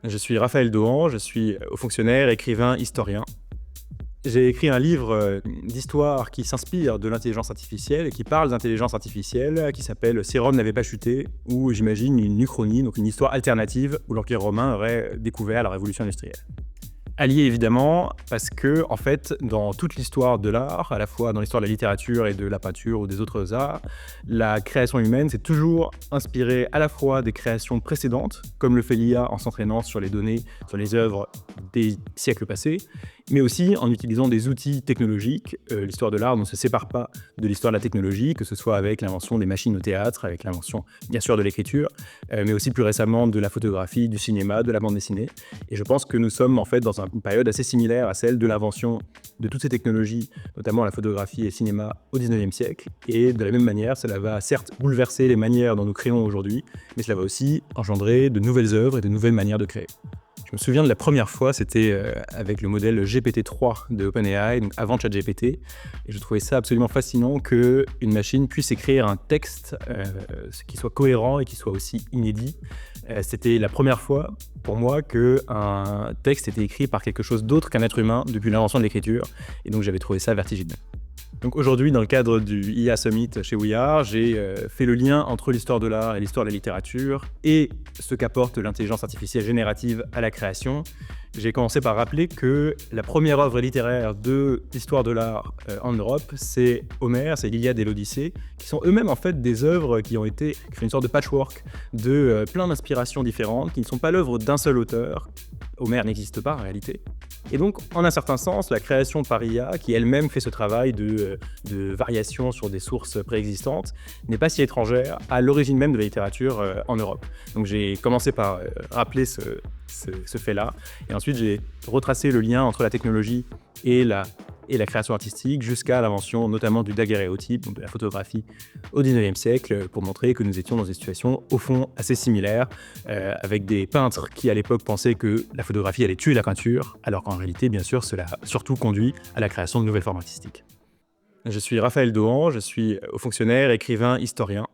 Je suis Raphaël Dohan, je suis haut fonctionnaire, écrivain, historien. J'ai écrit un livre d'histoire qui s'inspire de l'intelligence artificielle et qui parle d'intelligence artificielle, qui s'appelle « Si Rome n'avait pas chuté », où j'imagine une uchronie, donc une histoire alternative où l'Empire romain aurait découvert la révolution industrielle. Allié évidemment, parce que, en fait, dans toute l'histoire de l'art, à la fois dans l'histoire de la littérature et de la peinture ou des autres arts, la création humaine s'est toujours inspirée à la fois des créations précédentes, comme le fait l'IA en s'entraînant sur les données, sur les œuvres des siècles passés, mais aussi en utilisant des outils technologiques. L'histoire de l'art ne se sépare pas de l'histoire de la technologie, que ce soit avec l'invention des machines au théâtre, avec l'invention, bien sûr, de l'écriture, mais aussi plus récemment de la photographie, du cinéma, de la bande dessinée. Et je pense que nous sommes en fait dans une période assez similaire à celle de l'invention de toutes ces technologies, notamment la photographie et le cinéma au XIXe siècle. Et de la même manière, cela va certes bouleverser les manières dont nous créons aujourd'hui, mais cela va aussi engendrer de nouvelles œuvres et de nouvelles manières de créer. Je me souviens de la première fois, c'était avec le modèle GPT-3 de OpenAI, donc avant ChatGPT. Et je trouvais ça absolument fascinant qu'une machine puisse écrire un texte qui soit cohérent et qui soit aussi inédit. C'était la première fois pour moi qu'un texte était écrit par quelque chose d'autre qu'un être humain depuis l'invention de l'écriture. Et donc j'avais trouvé ça vertigineux. Donc aujourd'hui, dans le cadre du IA Summit chez We Are, j'ai fait le lien entre l'histoire de l'art et l'histoire de la littérature et ce qu'apporte l'intelligence artificielle générative à la création. J'ai commencé par rappeler que la première œuvre littéraire de l'histoire de l'art en Europe, c'est Homère, c'est l'Iliade et l'Odyssée, qui sont eux-mêmes en fait des œuvres qui font une sorte de patchwork de plein d'inspirations différentes, qui ne sont pas l'œuvre d'un seul auteur. Homère n'existe pas en réalité. Et donc, en un certain sens, la création par IA, qui elle-même fait ce travail de variation sur des sources préexistantes, n'est pas si étrangère à l'origine même de la littérature en Europe. Donc j'ai commencé par rappeler ce fait-là, et ensuite j'ai retracé le lien entre la technologie et la création artistique jusqu'à l'invention notamment du daguerréotype, donc de la photographie au XIXe siècle, pour montrer que nous étions dans des situations au fond assez similaires, avec des peintres qui à l'époque pensaient que la photographie allait tuer la peinture, alors qu'en réalité, bien sûr, cela a surtout conduit à la création de nouvelles formes artistiques. Je suis Raphaël Dohan, je suis haut fonctionnaire, écrivain, historien.